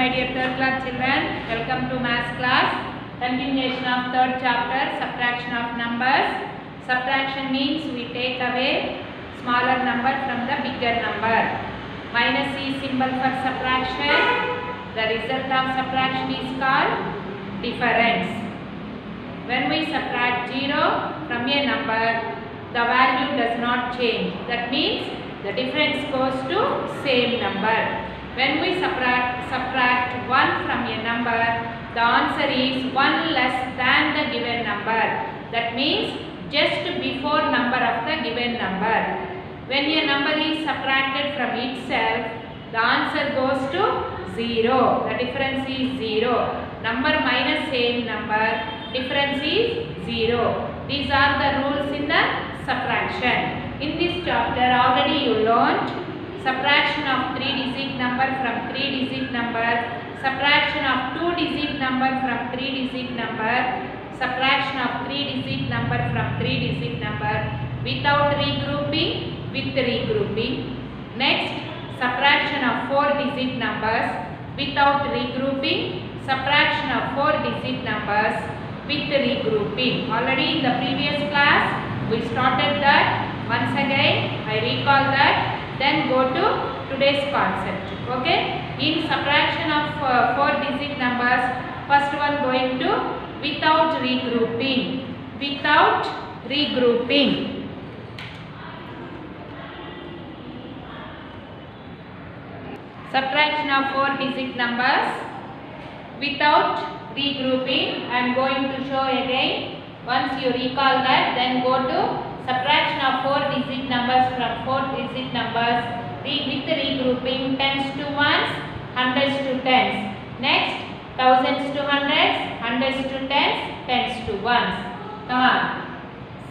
my dear third class children. Welcome to maths class. Continuation of third chapter, subtraction of numbers. Subtraction means we take away smaller number from the bigger number. Minus is symbol for subtraction. The result of subtraction is called difference. When we subtract 0 from a number, the value does not change. That means the difference goes to same number. When we subtract 1 from a number, the answer is 1 less than the given number. That means just before number of the given number. When a number is subtracted from itself, the answer goes to 0. The difference is 0. Number minus same number, difference is 0. These are the rules in the subtraction. In this chapter already you learned subtraction of 3-digit number from 3-digit number, subtraction of 2-digit number from 3-digit number, subtraction of 3-digit number from 3-digit number without regrouping, with regrouping. Next, subtraction of 4-digit numbers without regrouping, subtraction of 4-digit numbers with regrouping. Already in the previous class we started that. Once again I recall that, then go to today's concept. Okay, in subtraction of 4-digit numbers, first one going to without regrouping. Without regrouping. Subtraction of 4-digit numbers without regrouping. I am going to show again. Once you recall that, then go to subtraction of 4-digit numbers from 4-digit numbers with regrouping. Tens to ones, hundreds to tens. Next, thousands to hundreds, hundreds to tens, tens to ones. Come on.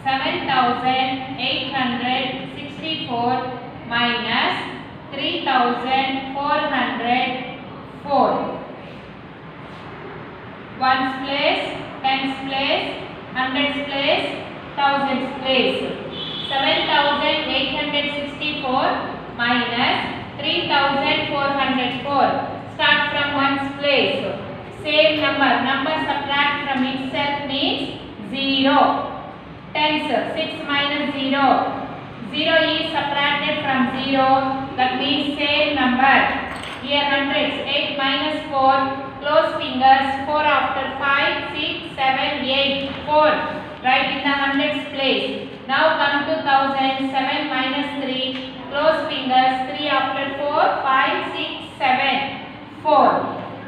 7,864 minus 3,404. Ones place, tens place, hundreds place, thousands place. 7,864 minus 3,404. Start from ones place. Same number. Number subtract from itself means 0. Tens. 6 minus 0. 0 is subtracted from 0. That means same number. Here hundreds. 8 minus 4. Close fingers. 4 after 5, 6, 7, 8. 4. Right in the hundreds place. Now come to thousands. 7 minus 3. Close fingers. 3 after 4, 5, 6, 7, 4.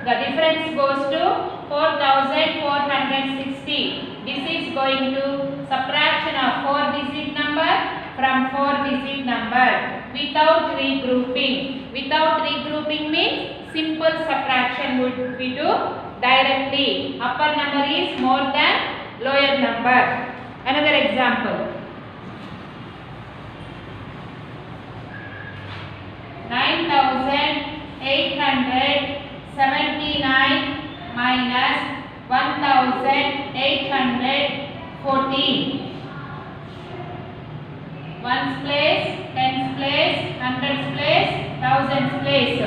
The difference goes to 4,460. This is going to subtraction of 4-digit number from 4-digit number without regrouping. Without regrouping means simple subtraction would we do directly. Upper number is more than lower number. Another example. 9,879 minus 1,814. Ones place, tens place, hundreds place, thousands place.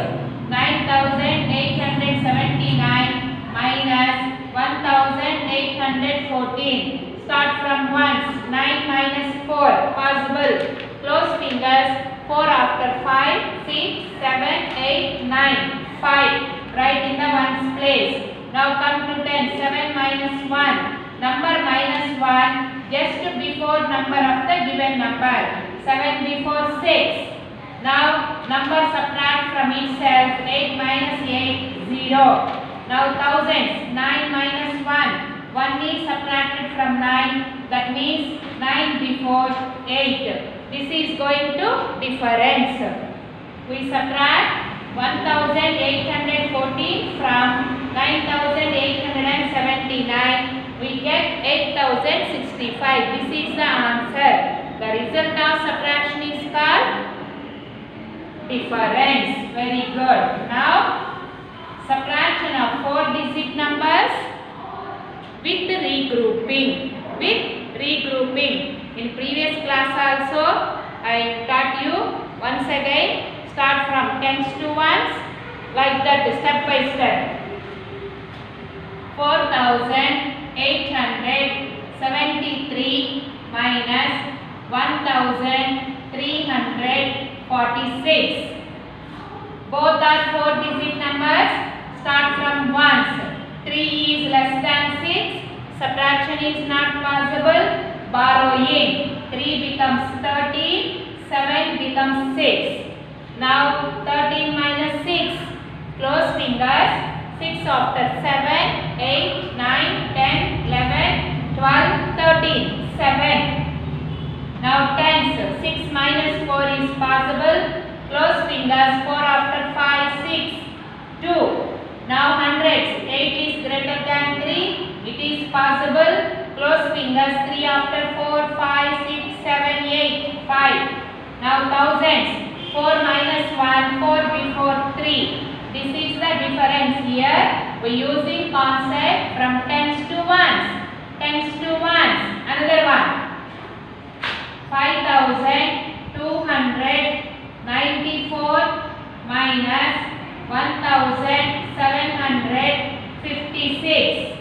9,879 minus 1,814. Start from ones. 9 minus 4. Possible. Close fingers. 4 after 5, 6, 7, 8, 9. 5. Right in the ones place. Now come to 10. 7 minus 1. Number minus 1 just before number of the given number. 7 before 6. Now number subtract from itself. 8 minus 8, 0. Now thousands. 9 minus 1. 1 is subtracted from 9. That means 9 before 8. This is going to difference. We subtract 1,814 from 9,879. We get 8,065. This is the answer. The result of subtraction is called difference. Very good. Now, subtraction of 4-digit numbers with regrouping. With regrouping. In previous class also I taught you. Once again, start from tens to ones like that, step by step. 1873 minus 1346. Both are 4-digit numbers. Start from ones. 3 is less than 6. Subtraction is not possible. Borrowing. 3 becomes 13. 7 becomes 6. Now 13 minus 6. Close fingers. 6 after 7, 8, 9, 10, 11, 12, 13. 7. Now tens. 6 minus 4 is possible. Close fingers. 4 after 5, 6, 2. Now hundreds. 8 is greater than 3. It is possible. Close fingers. 3 after 4, 5, 6, 7, 8, 5. Now thousands. 4 minus 1, 4 before 3. This is the difference here. We are using concept from tens to ones. Tens to ones. Another one. 5294 minus 1756.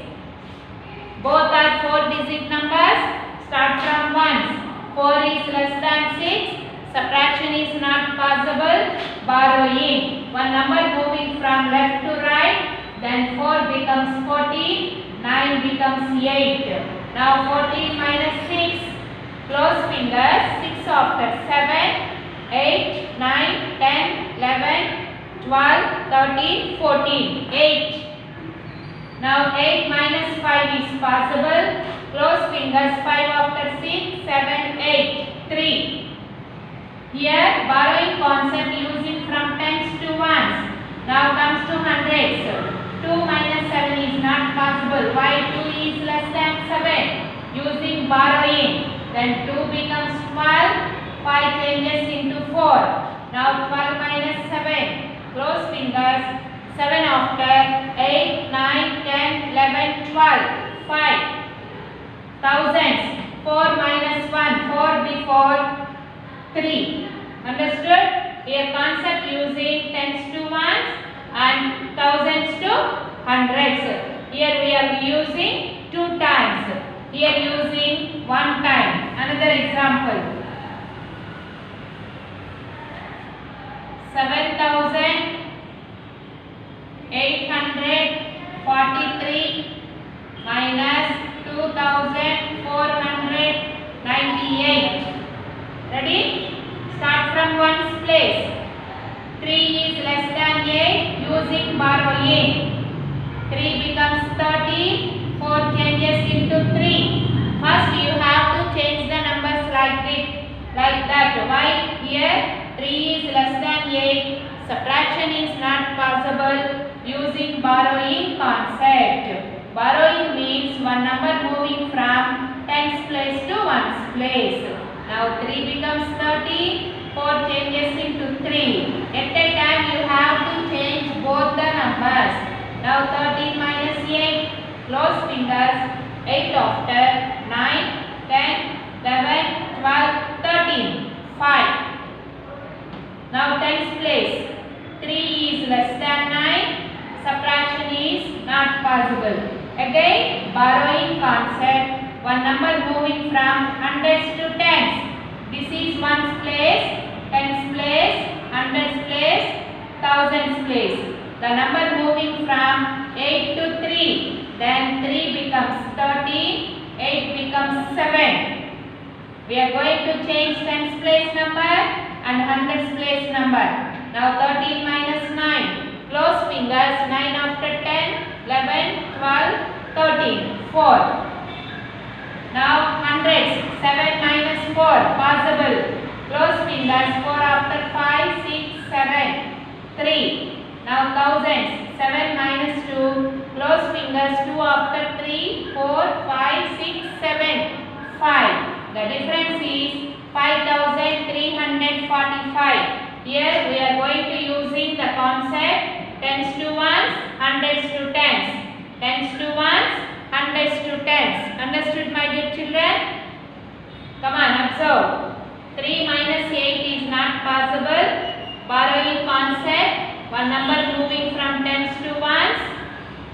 Both are 4-digit numbers. Start from ones. 4 is less than 6. Subtraction is not possible. Borrowing. One number moving from left to right. Then 4 becomes 14. 9 becomes 8. Now 14 minus 6. Close fingers. 6 after 7, 8, 9, 10, 11, 12, 13, 14. 8. Now 8 minus 5 is possible. Close fingers. 5 after 6, 7, 8, 3. Here borrowing concept using from tens to ones. Now comes to hundreds. 2 minus 7 is not possible. Why? 2 is less than 7. Using borrowing. Then 2 becomes 12. 5 changes into 4. Now 12 minus 7. Close fingers. 7 after 8, 9, 10, 11, 12. 5. Thousands. 4 minus 1. 4 before 3. Understood? Here concept using tens to ones and thousands to hundreds. Here we are using 2 times. Here using 1 time. Another example. 7843 minus 2498. Ready? Start from ones place. 3 is less than 8. Using borrowing. 3 becomes 13. 4 changes into 3. First you have to change the numbers like that. Why? Here 3 is less than 8. Subtraction is not possible. Using borrowing concept. Borrowing means one number moving from tens place to ones place. Now 3 becomes 13. 4 changes into 3. At a time you have to change both the numbers. Now 13 minus 8. Close fingers. 8 after 9, 10, 11, 12, 13. 5. Now tens place. 3 is less than 9. Subtraction is not possible. Again borrowing concept. One number moving from hundreds to tens. This is ones place, tens place, hundreds place, thousands place. The number moving from 8 to 3. Then 3 becomes 13, 8 becomes 7. We are going to change tens place number and hundreds place number. Now 13 minus 9. Close fingers. 9 after 10, 11, 12, 13. 4. Now hundreds. 7 minus 4. Possible. Close fingers. 4 after 5, 6, 7, 3. Now thousands. 7 minus 2. Close fingers. 2 after 3, 4, 5, 6, 7, 5. The difference is 5345. Here we are going to using the concept tens to ones, hundreds to tens. Tens to ones, hundreds to tens. Understood, my dear children? Come on, observe. 3 minus 8 is not possible. Borrowing concept. One number moving from tens to ones.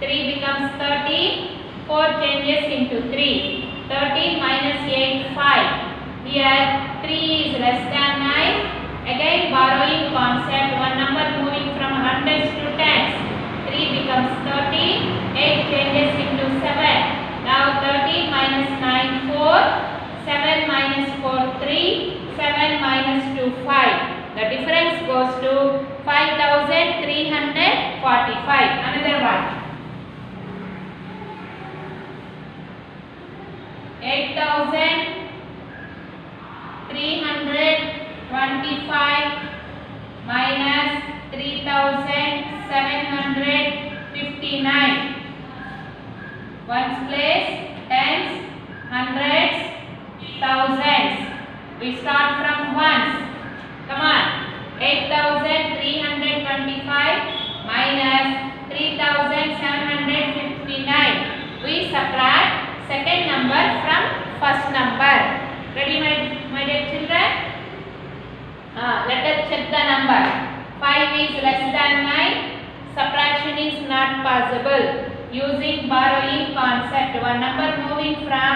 3 becomes 13. 4 changes into 3. 13 minus 8, 5. Here 3 is less than 9. Again borrowing concept, one number moving from hundreds to tens. 3 becomes 13. 8 changes into 7. Now 13 minus 9, 4. 7 minus 4, 3. 7 minus 2, 5. The difference goes to 5,345. Another one. 8,325 minus 3,759. Ones place, tens, hundreds, thousands. We start from ones. Come on. 8,325 minus 3,759. We subtract second number from first number. Ready, my dear children? Let us check the number. 5 is less than 9. Subtraction is not possible. Using borrowing concept, one number moving from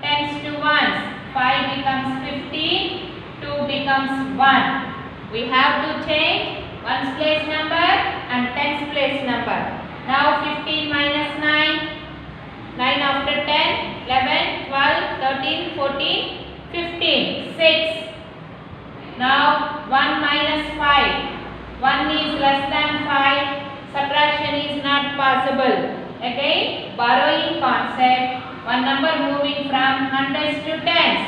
tens to ones. 5 becomes 15. 2 becomes 1. We have to change ones place number and tens place number. Now 15 minus 9. 9 after 10, 11, 12, 13, 14, 15, 6. Now 1 minus 5. 1 is less than 5. Subtraction is not possible. Again, borrowing concept. One number moving from hundreds to tens.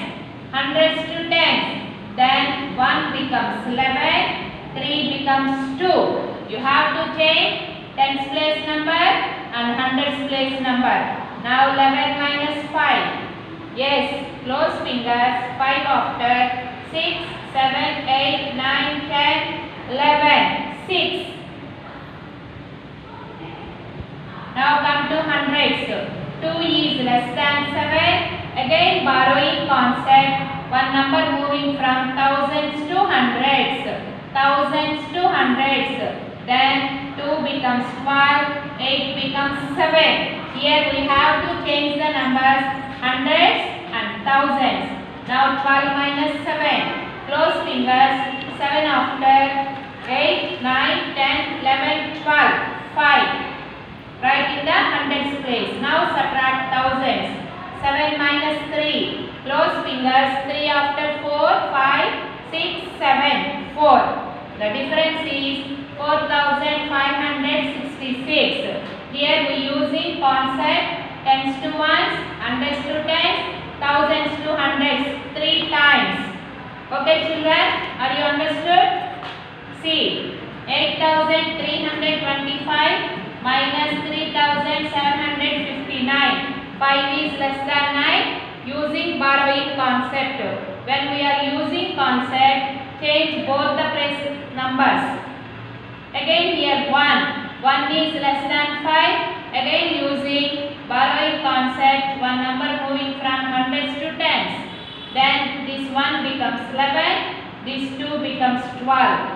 Hundreds to tens. Then 1 becomes 11. 3 becomes 2. You have to change tens place number and hundreds place number. Now 11 minus 5. Yes, close fingers. 5 after 6, 7, 8, 9, 10, 11. 6. Now come to hundreds. 2 is less than 7. Again borrowing concept. One number moving from thousands to hundreds. Thousands to hundreds. Then 2 becomes 12. 8 becomes 7. Here we have to change the numbers hundreds and thousands. Now 12 minus 7. Close fingers. 7 after 8, 9, 10, 11, 12. 5. Write in the hundreds place. Now subtract thousands. 7 minus 3. Close fingers. 3 after 4, 5, 6, 7, 4. The difference is 4,566. Here we using concept tens to ones, hundreds to tens, thousands to hundreds 3 times. Okay children, are you understood? See, 8,325 minus 3,759. 5 is less than 9. Using borrowing concept. When we are using concept, change both the place numbers. Again here 1. 1 is less than 5. Again using borrowing concept, one number moving from hundreds to tens. Then this 1 becomes 11. This 2 becomes 12.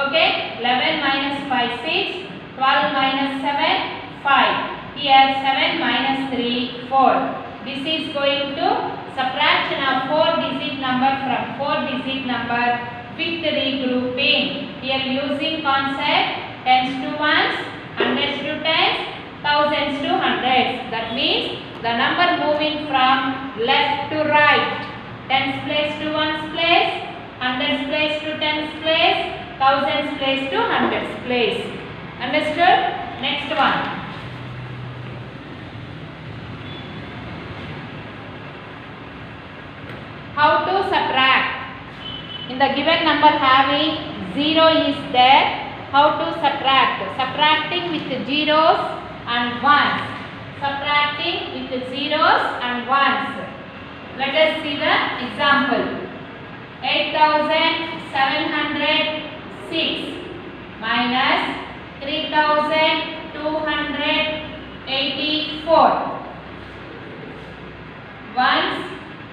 Okay, 11 minus 5, 6. 12 minus 7, 5. Here 7 minus 3, 4. This is going to subtraction of 4-digit number from 4-digit number with regrouping. Here using concept tens to ones, hundreds to tens, thousands to hundreds. That means the number moving from left to right. Tens place to ones place, hundreds place to tens place, thousands place to hundreds place. Understood? Next one. How to subtract? In the given number having 0 is there. How to subtract? Subtracting with zeros and ones. Subtracting with zeros and ones. Let us see the example. 8,706 minus 3,284. Ones,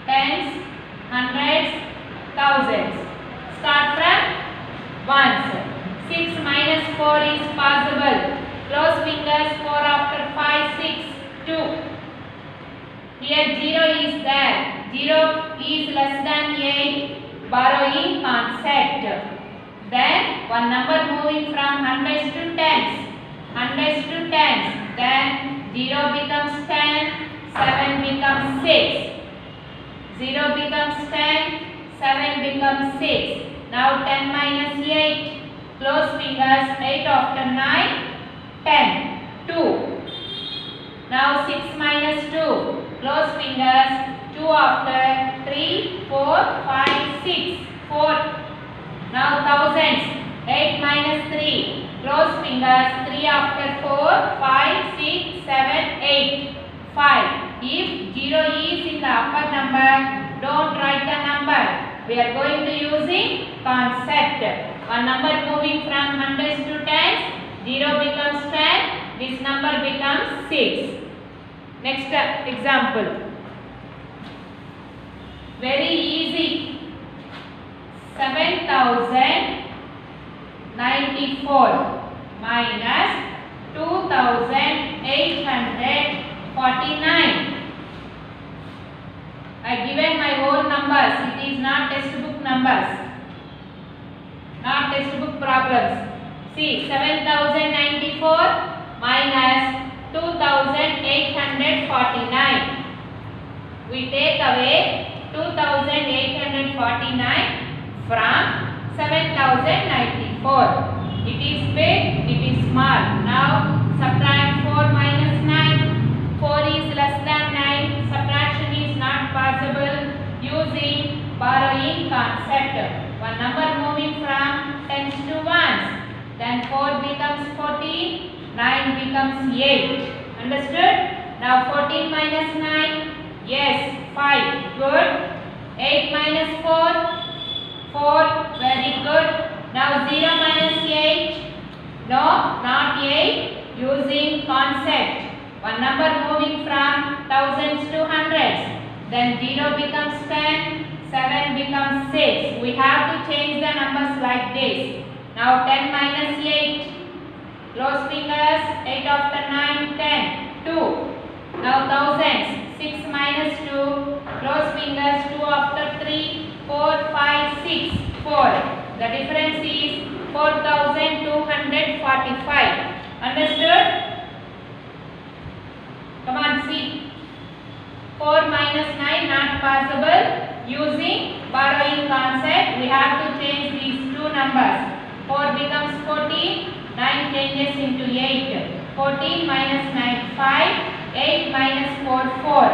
tens, hundreds, thousands. Start from ones. 6 minus 4 is possible. Close fingers. 4 after 5, 6, 2. 0 is less than 8, borrowing concept. Then one number moving from hundreds to tens, then 0 becomes 10, 7 becomes 6. 0 becomes 10, 7 becomes 6. Now 10 minus 8, close fingers, 8 after 9, 10, 2. Now 6 minus 2, close fingers, 2 after 3, 4, 5, 6, 4. Now thousands, 8 minus 3, close fingers, 3 after 4, 5, 6, 7, 8, 5. If 0 is in the upper number, don't write the number. We are going to using concept. One number moving from hundreds to tens, 0 becomes 10, this number becomes 6. Next example. Very easy. 7094 minus 2849. I given my own numbers. It is not textbook numbers. Not textbook problems. See, 7094 minus 2849. We take away 2849 from 7094. It is big, it is small. Now subtract 4 minus 9. 4 is less than 9. Subtraction is not possible using borrowing concept. One number moving from tens to ones. Then 4 becomes 14, 9 becomes 8. Understood? Now 14 minus 9. Yes, 5. Good. 8 minus 4. 4. Very good. Now 0 minus 8. No, not 8. Using concept. One number moving from thousands to hundreds. Then 0 becomes 10. 7 becomes 6. We have to change the numbers like this. Now 10 minus 8. Close fingers. 8 after 9. 10. 2. Now thousands. 6 minus 2. Close fingers. 2 after 3. 4, 5, 6. 4. The difference is 4245. Understood? Come on, see. 4 minus 9 not possible. Using borrowing concept, we have to change these two numbers. 4 becomes 14. 9 changes into 8. 14 minus 9, 5. 8 minus 4, 4.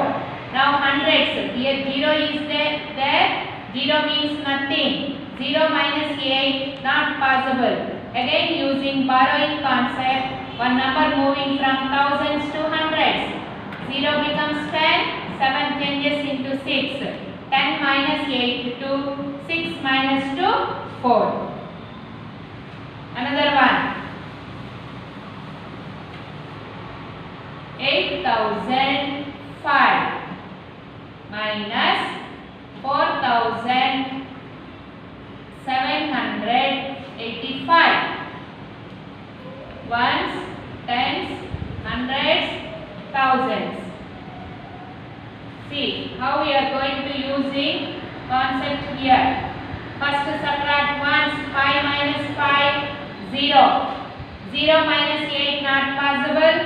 Now hundreds. Here 0 is there. 0 means nothing. 0 minus 8 not possible. Again using borrowing concept, one number moving from thousands to hundreds. 0 becomes 10, 7 changes into 6. 10 minus 8, 2. 6 minus 2, 4. Another one. 8005 minus 4785. Ones, tens, hundreds, thousands. See how we are going to using concept here. First subtract ones. 5 minus 5, 0. 0 minus 8 not possible.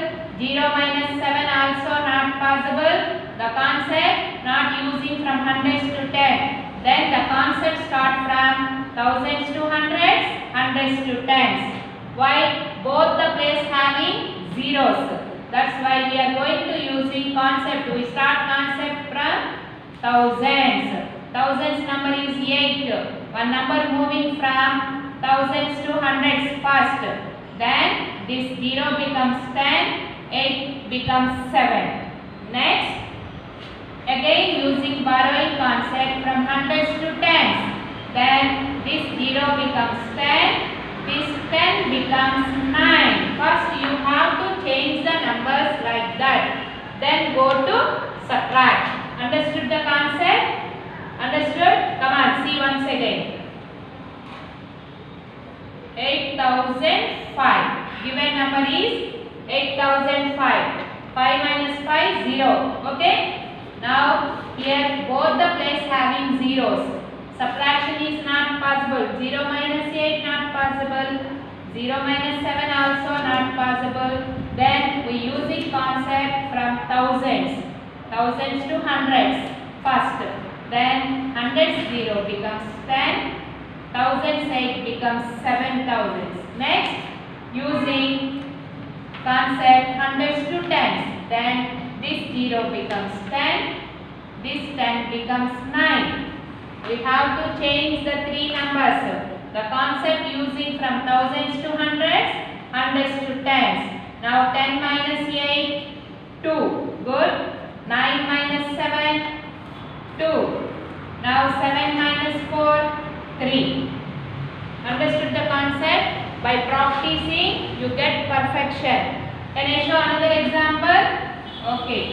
0 minus 7 also not possible. The concept not using from hundreds to 10. Then the concept start from thousands to hundreds, hundreds to tens. Why? Both the place having zeros. That's why we are going to using concept. We start concept from thousands. Thousands number is 8. One number moving from thousands to hundreds first. Then this 0 becomes 10. 8 becomes 7. Next, again using borrowing concept from hundreds to tens. Then this 0 becomes 10. This 10 becomes 9. First you have to change the numbers like that. Then go to subtract. Understood the concept? Understood? Come on, see once again. 8005. Given number is 8005. 5 minus 5, 0. Okay? Now here both the place having zeros. Subtraction is not possible. 0 minus 8 not possible. 0 minus 7 also not possible. Then we use the concept from thousands. Thousands to hundreds first. Then hundreds 0 becomes 10. Thousands 8 becomes 7,000. Next, using concept hundreds to tens. Then this 0 becomes 10. This 10 becomes 9. We have to change the three numbers. The concept using from thousands to hundreds, hundreds to tens. Now 10 minus 8, 2. Good. 9 minus 7, 2. Now 7 minus 4, 3. Understood the concept? By practicing, you get perfection. Can I show another example? Okay.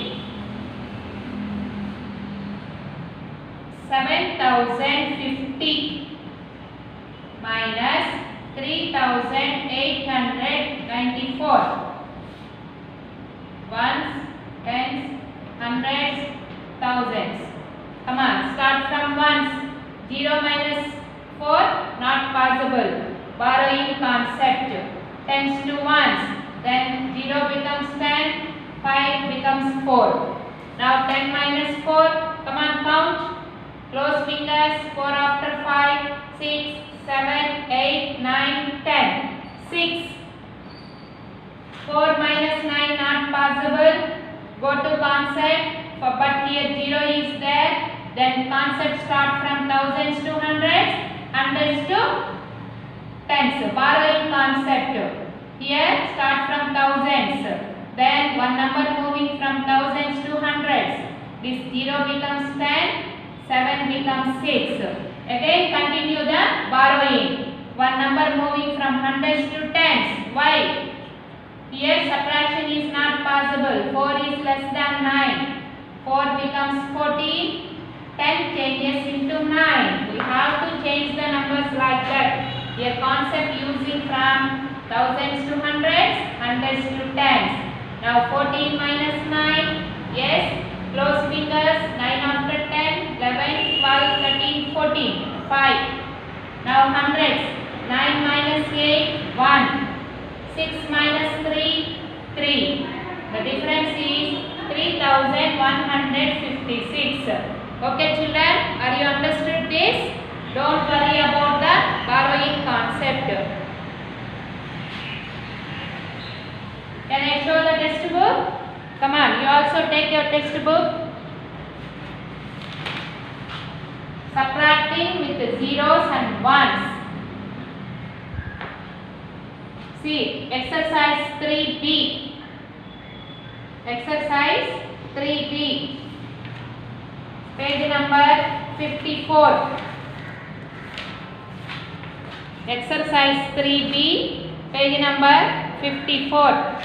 7,050 minus 3,894. Ones, tens, hundreds, thousands. Come on, start from ones. 0 minus 4, not possible. Borrowing concept. Tens to ones. Then 0 becomes 10, 5 becomes 4. Now 10 minus 4, come on, count. Close fingers. 4 after 5, 6, 7, 8, 9, 10. 6. 4 minus 9 not possible. Go to concept. But here 0 is there. Then concept start from thousands to hundreds. Hundreds to tens. Borrowing concept. Here start from thousands. Then one number moving from thousands to hundreds. This 0 becomes 10. 7 becomes 6. Again continue the borrowing. One number moving from hundreds to tens. Why? Here subtraction is not possible. 4 is less than 9. 4 becomes 14. 10 changes into 9. We have to change the numbers like that. Here concept using from thousands to hundreds, hundreds to tens. Now 14 minus 9. Yes. Close fingers. 9 after 10. 11, 12, 13, 14. 5. Now hundreds. 9 minus 8. 1. 6 minus 3. 3. The difference is 3,156. Okay children, are you understood this? Don't worry about the borrowing concept. Can I show the textbook? Come on, you also take your textbook. Subtracting with the zeros and ones. See, exercise 3B. Exercise 3B. Page number 54. Exercise 3B, page number 54.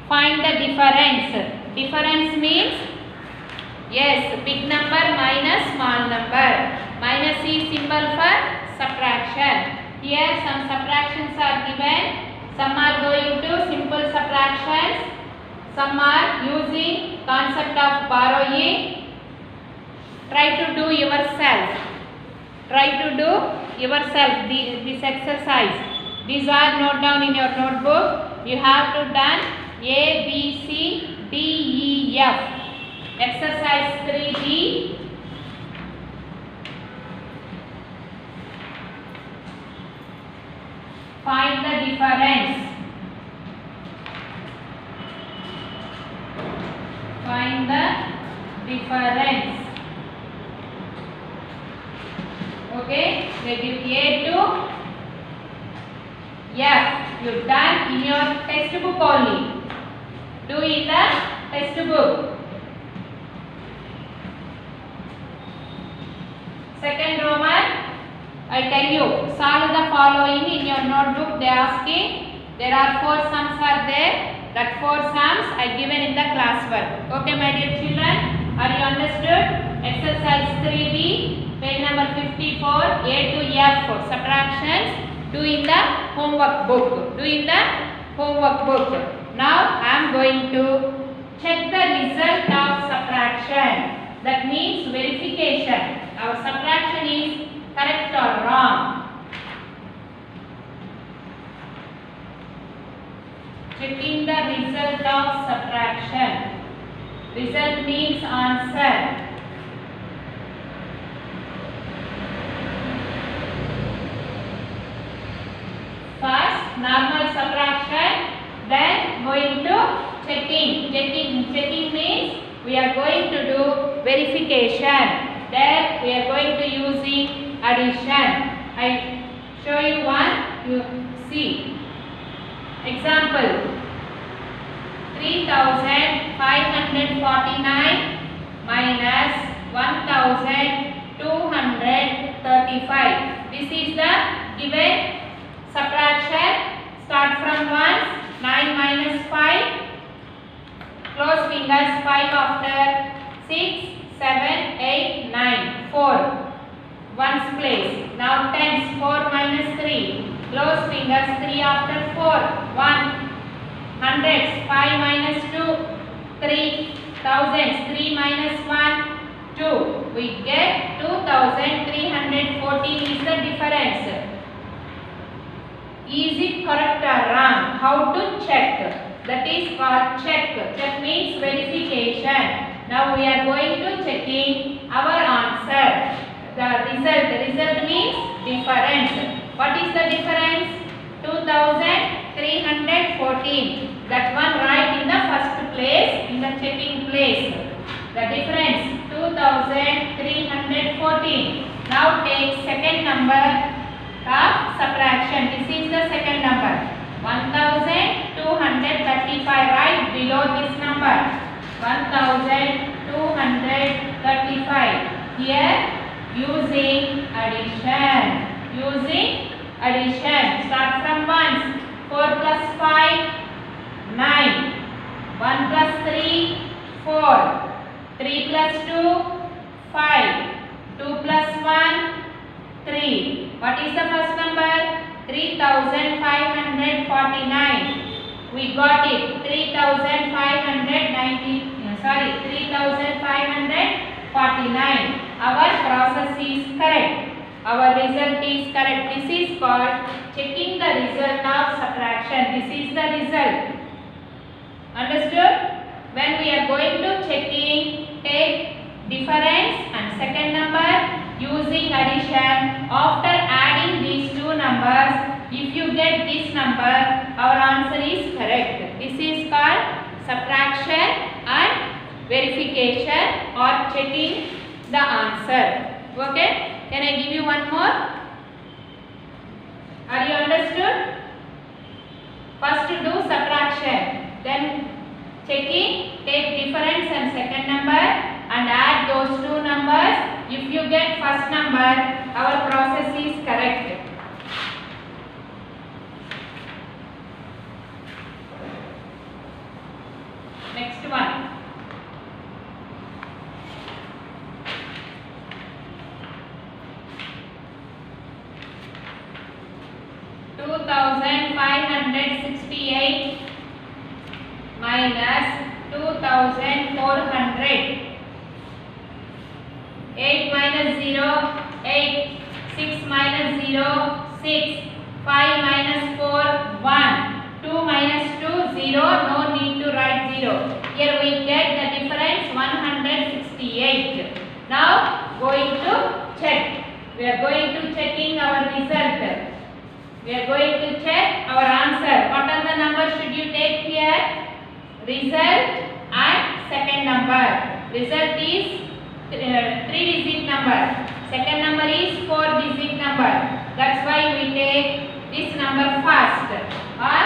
Find the difference. Difference means, yes, big number minus small number. Minus is symbol for subtraction. Here some subtractions are given. Some are going to simple subtractions. Some are using concept of borrowing. Try to do yourself. Try to do yourself this exercise. These are note down in your notebook. You have to done A, B, C, D, E, F. Exercise 3B. Find the difference. Find the difference. Okay, they give A to F. You done in your textbook only. Do in the textbook. Second Roman, I tell you, solve the following in your notebook. They are asking, there are 4 sums are there. That 4 sums I given in the classwork. Okay, my dear children, are you understood? Exercise 3B, page number 54, A to F, subtractions. Do in the homework book. Do in the homework book. Now I am going to check the result of subtraction. That means verification. Our subtraction is correct or wrong. Checking the result of subtraction. Result means answer. First normal subtraction, then going to checking. Checking means we are going to do verification. There we are going to using addition. I show you one, you see. Example, 3549 minus 1235. This is the given subtraction. Start from 1, 9 minus 5, close fingers, 5 after, 6, 7, 8, 9, 4, ones place. Now tens, 4 minus 3, close fingers, 3 after 4, 1, hundreds, 5 minus 2, 3, thousands, 3 minus 1, 2. We get 2314 is the difference. Is it correct or wrong? How to check? That is called check. Check means verification. Now we are going to checking our answer. The result means difference. What is the difference? 2314. That one right in the first place, in the checking place. The difference 2314. Now take second number of subtraction. This is the second number. 1235 right below this number. 1235. Here using addition. Start from ones. 4 plus 5, 9. 1 plus 3, 4. 3 plus 2, 5. 2 plus 1, 3. What is the first number? 3549. We got it. 3549. Our process is correct. Our result is correct. This is called checking the result of subtraction. This is the result. Understood? When we are going to checking, take difference and second number using addition. After adding these two numbers, if you get this number, our answer is correct. This is called subtraction and verification or checking the answer. Okay? Can I give you one more? Are you understood? First do subtraction, then checking, take difference and second number and add those two numbers. If you get first number, our process is correct. Next one. 2568 minus 2400. 8 minus 0, 8. 6 minus 0, 6. 5 minus 4, 1. 2 minus 2, 0. No need to write 0. Here we get the difference 168. Now going to check. We are going to checking our result. We are going to check our answer. What are the numbers should you take here? Result and second number. Result is 3-digit number. Second number is 4-digit number. That's why we take this number first. Or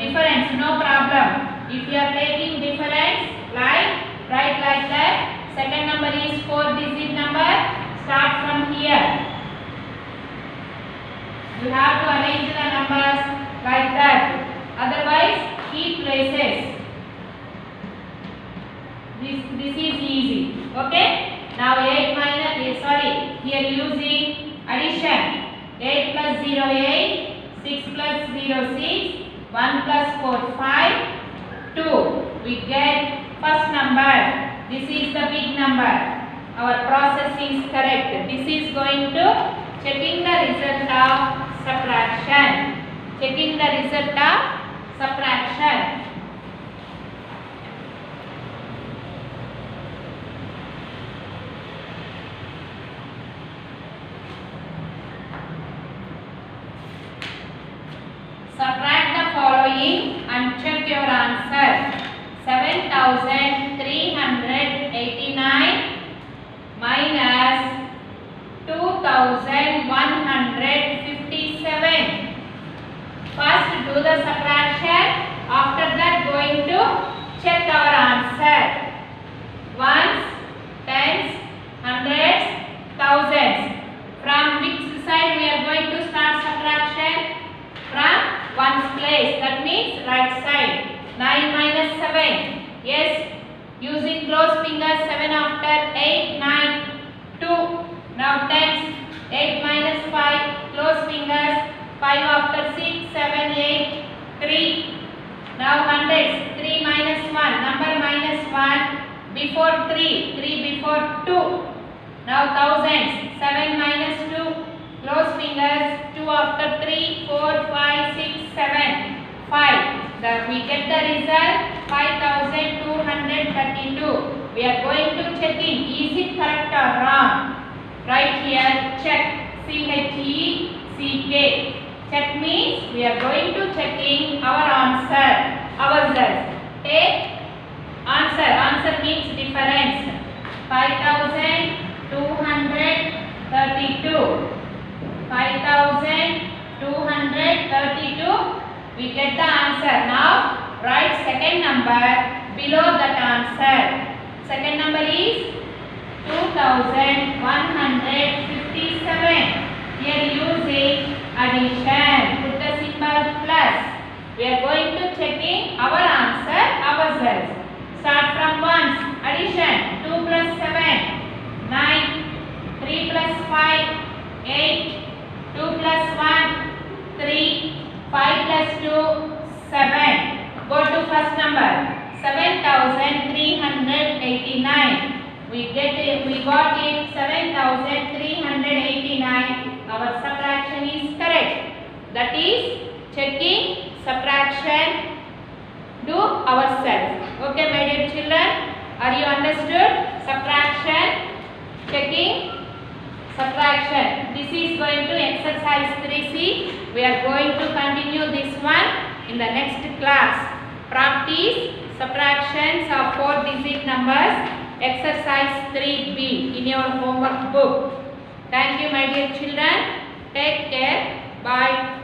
difference, no problem. If you are taking difference, write like that. Second number is 4-digit number. Start from here. You have to arrange the numbers like that. Otherwise, keep places. This is easy. Okay? Now 8 minus, here using addition. 8 plus 0, 8. 6 plus 0, 6. 1 plus 4, 5. 2. We get first number. This is the big number. Our process is correct. This is going to checking the result of subtraction. Checking the result of subtraction. Subtract the following and check your answer. 7,389 minus 2,157. First do the subtraction. After that going to check our answer. Ones, tens, hundreds, thousands. From which side we are going to start subtraction? From ones place. That means right side. 9 minus 7. Yes. Using closed fingers. 7 after 8, 9, 2. Now tens. 8 minus 5. Closed fingers. 5 after 6, 7, 8, 3. Now hundreds. 3 minus 1. Number minus 1 before 3. 3 before 2. Now thousands. 7 minus 2. Close fingers. 2 after 3, 4, 5, 6, 7, 5. We get the result 5,232. We are going to checking. Is it correct or wrong? Right here, check. CHECK. Check means we are going to checking our answer. Ourselves. Take answer. Answer means difference. 5,232. 5,232. We get the answer. Now write second number below that answer. Second number is 2,157. Here using addition. Put the symbol plus. We are going to checking our answer ourselves. Start from ones. Addition. 2 plus 7. 9. 3 plus 5. 8. 2 plus 1. 3. 5 plus 2. 7. Go to first number. 7,389. We got it 7,389. Our subtraction is correct. That is checking subtraction. Do ourselves. Okay, my dear children. Are you understood? Subtraction. Checking. Subtraction. This is going to exercise 3C. We are going to continue this one in the next class. Practice subtractions of 4-digit numbers. Exercise 3B in your homework book. Thank you, my dear children. Take care. Bye.